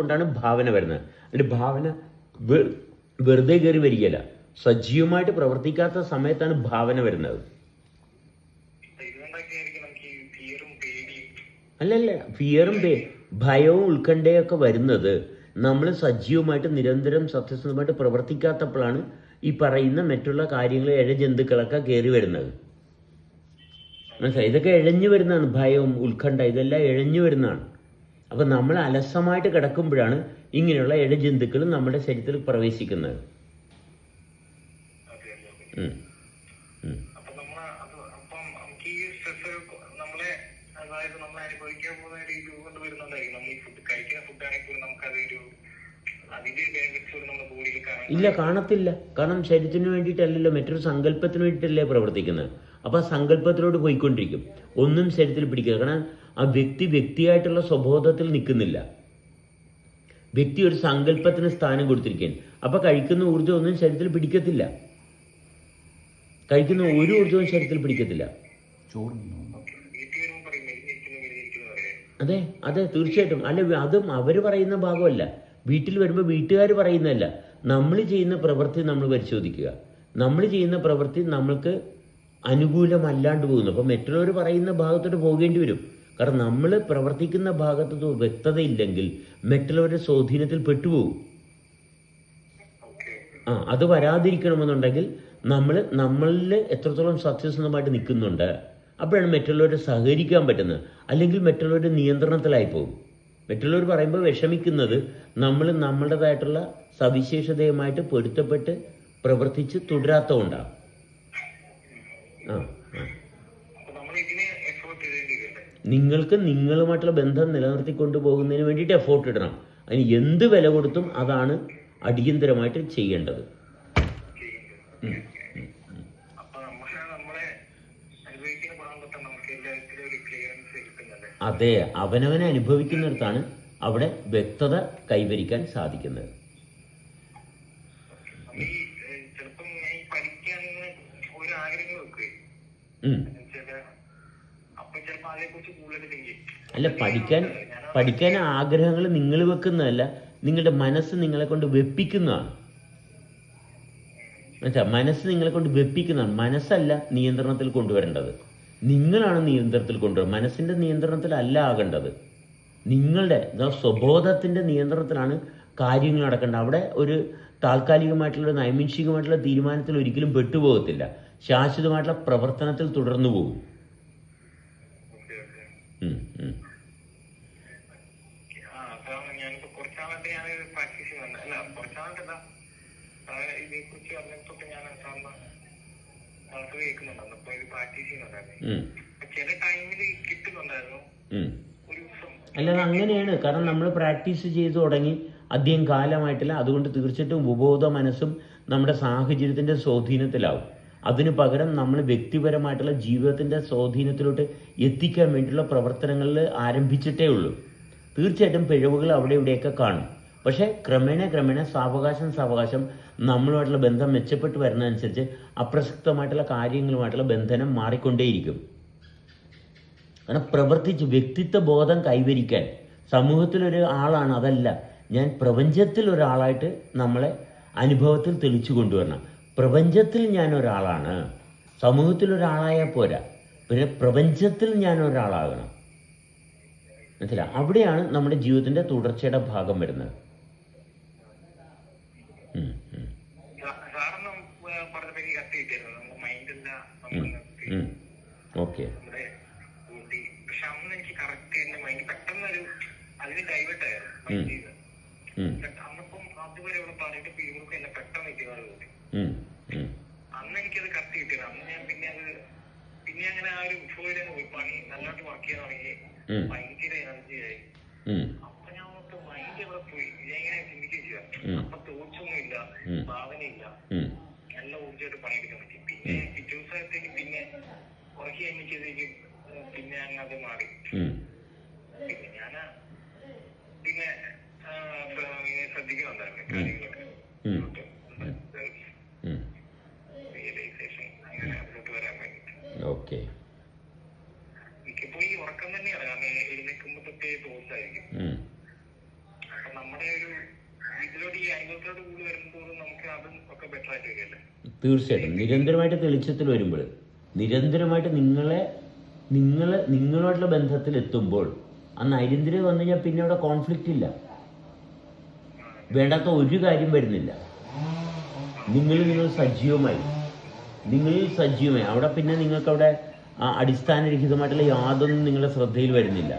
കൊണ്ടാണ് ഭാവന വരുന്നത്. അതിന്റെ ഭാവന വെറുതെ കയറി വരികയല്ല, സജീവമായിട്ട് പ്രവർത്തിക്കാത്ത സമയത്താണ് ഭാവന വരുന്നത്. അല്ലല്ല, ഫിയറും ഭയവും ഉത്കണ്ഠയും ഒക്കെ വരുന്നത് നമ്മൾ സജീവമായിട്ട് നിരന്തരം സത്യസന്ധമായിട്ട് പ്രവർത്തിക്കാത്തപ്പോഴാണ് ഈ പറയുന്ന മറ്റുള്ള കാര്യങ്ങൾ ഇഴജന്തുക്കളൊക്കെ കയറി വരുന്നത്. മനസ്സിലായി? ഇതൊക്കെ ഇഴഞ്ഞു വരുന്നതാണ്. ഭയവും ഉത്കണ്ഠ ഇതെല്ലാം ഇഴഞ്ഞു വരുന്നതാണ്. അപ്പം നമ്മൾ അലസമായിട്ട് കിടക്കുമ്പോഴാണ് ഇങ്ങനെയുള്ള ഇഴജന്തുക്കൾ നമ്മുടെ ശരീരത്തിൽ പ്രവേശിക്കുന്നത്. ഇല്ല, കാണത്തില്ല. കാരണം ശരീരത്തിന് വേണ്ടിയിട്ടല്ലല്ലോ, മറ്റൊരു സങ്കല്പത്തിന് വേണ്ടിയിട്ടല്ലേ പ്രവർത്തിക്കുന്നത്. അപ്പോൾ ആ സങ്കല്പത്തിലോട്ട് പോയിക്കൊണ്ടിരിക്കും, ഒന്നും ശരീരത്തിൽ പിടിക്കുക. കാരണം ആ വ്യക്തിയായിട്ടുള്ള സ്വബോധത്തിൽ നിൽക്കുന്നില്ല. വ്യക്തി ഒരു സങ്കല്പത്തിന് സ്ഥാനം കൊടുത്തിരിക്കുകയാണ്. അപ്പോൾ കഴിക്കുന്ന ഊർജ്ജം ഒന്നും ശരീരത്തിൽ പിടിക്കത്തില്ല. കഴിക്കുന്ന ഒരു ഊർജ്ജവും ശരീരത്തിൽ പിടിക്കത്തില്ല. അതെ അതെ, തീർച്ചയായിട്ടും. അല്ല, അതും അവർ പറയുന്ന ഭാഗമല്ല. വീട്ടിൽ വരുമ്പോൾ വീട്ടുകാർ പറയുന്നതല്ല, നമ്മൾ ചെയ്യുന്ന പ്രവൃത്തി നമ്മൾ പരിശോധിക്കുക. നമ്മൾ ചെയ്യുന്ന പ്രവൃത്തി നമ്മൾക്ക് അനുകൂലമല്ലാണ്ട് പോകുന്നു. അപ്പം മറ്റുള്ളവർ പറയുന്ന ഭാഗത്തോട്ട് പോകേണ്ടി വരും. കാരണം നമ്മൾ പ്രവർത്തിക്കുന്ന ഭാഗത്ത് വ്യക്തതയില്ലെങ്കിൽ മറ്റുള്ളവരുടെ സ്വാധീനത്തിൽ പെട്ടുപോകും. അത് വരാതിരിക്കണമെന്നുണ്ടെങ്കിൽ നമ്മളിൽ എത്രത്തോളം സത്യസന്ധമായിട്ട് നിൽക്കുന്നുണ്ട്, അപ്പോഴാണ് മറ്റുള്ളവരെ സഹകരിക്കാൻ പറ്റുന്നത്. അല്ലെങ്കിൽ മറ്റുള്ളവരുടെ നിയന്ത്രണത്തിലായി പോകും. മറ്റുള്ളവർ പറയുമ്പോൾ വിഷമിക്കുന്നത് നമ്മൾ നമ്മുടേതായിട്ടുള്ള സവിശേഷതയുമായിട്ട് പൊരുത്തപ്പെട്ട് പ്രവർത്തിച്ച് തുടരാത്തതുകൊണ്ടാണ്. നിങ്ങൾക്ക് നിങ്ങളുമായിട്ടുള്ള ബന്ധം നിലനിർത്തിക്കൊണ്ടു പോകുന്നതിന് വേണ്ടിയിട്ട് എഫോർട്ട് ഇടണം. അതിന് എന്ത് വില കൊടുത്തും അതാണ് അടിയന്തരമായിട്ട് ചെയ്യേണ്ടത്. അതെ, അവനവനെ അനുഭവിക്കുന്നിടത്താണ് അവിടെ വ്യക്തത കൈവരിക്കാൻ സാധിക്കുന്നത്. അല്ല, പഠിക്കാൻ ആഗ്രഹങ്ങൾ നിങ്ങൾ വെക്കുന്നതല്ല, നിങ്ങളുടെ മനസ്സ് നിങ്ങളെ കൊണ്ട് വെപ്പിക്കുന്നതാണ്. മനസ്സ് നിങ്ങളെ കൊണ്ട് വെപ്പിക്കുന്നതാണ്. മനസ്സല്ല നിയന്ത്രണത്തിൽ കൊണ്ടുവരേണ്ടത്, നിങ്ങളാണ് നിയന്ത്രണത്തിൽ കൊണ്ടുവരുന്നത്. മനസ്സിന്റെ നിയന്ത്രണത്തിലല്ല ആകേണ്ടത്, നിങ്ങളുടെ സ്വബോധത്തിന്റെ നിയന്ത്രണത്തിലാണ് കാര്യങ്ങൾ നടക്കേണ്ടത്. അവിടെ ഒരു താൽക്കാലികമായിട്ടുള്ള നൈമിഷികമായിട്ടുള്ള തീരുമാനത്തിൽ ഒരിക്കലും പെട്ടുപോകത്തില്ല. ശാശ്വതമായിട്ടുള്ള പ്രവർത്തനത്തിൽ തുടർന്നു പോകും. അല്ലാതെ അങ്ങനെയാണ്. കാരണം നമ്മൾ പ്രാക്ടീസ് ചെയ്തു തുടങ്ങി അധികം കാലമായിട്ടില്ല. അതുകൊണ്ട് തീർച്ചയായിട്ടും ഉപബോധ മനസ്സും നമ്മുടെ സാഹചര്യത്തിന്റെ സ്വാധീനത്തിലാവും. അതിനു പകരം നമ്മൾ വ്യക്തിപരമായിട്ടുള്ള ജീവിതത്തിന്റെ സ്വാധീനത്തിലോട്ട് എത്തിക്കാൻ വേണ്ടിയുള്ള പ്രവർത്തനങ്ങളിൽ ആരംഭിച്ചിട്ടേ ഉള്ളൂ. തീർച്ചയായിട്ടും പിഴവുകൾ അവിടെ ഇവിടെയൊക്കെ കാണും. പക്ഷേ ക്രമേണ സാവകാശം നമ്മളുമായിട്ടുള്ള ബന്ധം മെച്ചപ്പെട്ട് വരുന്നതനുസരിച്ച് അപ്രസക്തമായിട്ടുള്ള കാര്യങ്ങളുമായിട്ടുള്ള ബന്ധനം മാറിക്കൊണ്ടേയിരിക്കും. കാരണം പ്രവർത്തിച്ച് വ്യക്തിത്വ ബോധം കൈവരിക്കാൻ സമൂഹത്തിലൊരു ആളാണ്, അതല്ല ഞാൻ പ്രപഞ്ചത്തിൽ ഒരാളായിട്ട് നമ്മളെ അനുഭവത്തിൽ തെളിച്ചു കൊണ്ടുവരണം. പ്രപഞ്ചത്തിൽ ഞാൻ ഒരാളാണ്, സമൂഹത്തിലൊരാളായാൽ പോരാ, പിന്നെ പ്രപഞ്ചത്തിൽ ഞാൻ ഒരാളാകണം. മനസ്സിലായി? അവിടെയാണ് നമ്മുടെ ജീവിതത്തിന്റെ തുടർച്ചയുടെ ഭാഗം വരുന്നത്. ഓക്കെ. അന്ന് എനിക്കത് കത്തി കിട്ടിയത്. അന്ന് ഞാൻ പിന്നെ അങ്ങനെ ആ ഒരു പണി നല്ലോട്ട് വർക്ക് ചെയ്യാൻ തുടങ്ങി. ഭയങ്കര എനർജിയായി. അപ്പൊ ഞാൻ മൈൻഡ് എവിടെ പോയി, ഞാൻ ഇങ്ങനെ ചിന്തിക്കുകയും ചെയ്യാം. അപ്പൊ തോച്ചൊന്നുമില്ല, ഭാവനയില്ല, നല്ല ഊർജ്ജമായിട്ട് പണിയെടുക്കാൻ പറ്റി. പിന്നെ പിറ്റേ ദിവസത്തേക്ക് പിന്നെ ഉറക്കി കഴിഞ്ഞത്തേക്ക് പിന്നെ അങ്ങ് അത് മാറി. പിന്നെ ഞാൻ പിന്നെ ശ്രദ്ധിക്കുന്നുണ്ടായിരുന്നു കാര്യങ്ങളൊക്കെ. ഓക്കെ. മിക്കപ്പോയി ഉറക്കം തന്നെയാണ്. കാരണം എഴുന്നേൽക്കുമ്പോ തൊട്ടേ തോസായിരിക്കും. അപ്പൊ നമ്മുടെ അനുഭവത്തോട് കൂടി വരുമ്പോഴും നമുക്ക് അതും ഒക്കെ ബെറ്റർ ആയിട്ട് വരികയല്ലേ? തീർച്ചയായിട്ടും നിരന്തരമായിട്ട് തെളിച്ചത്തിൽ വരുമ്പോൾ, നിരന്തരമായിട്ട് നിങ്ങളുമായിട്ടുള്ള ബന്ധത്തിൽ എത്തുമ്പോൾ ആ നൈരന്തര്യം വന്നു കഴിഞ്ഞാൽ പിന്നെ അവിടെ കോൺഫ്ലിക്റ്റ് ഇല്ല, വേണ്ടാത്ത ഒരു കാര്യം വരുന്നില്ല. നിങ്ങൾ സജീവമായി അവിടെ പിന്നെ നിങ്ങൾക്ക് അവിടെ അടിസ്ഥാനരഹിതമായിട്ടുള്ള യാതൊന്നും നിങ്ങളുടെ ശ്രദ്ധയിൽ വരുന്നില്ല.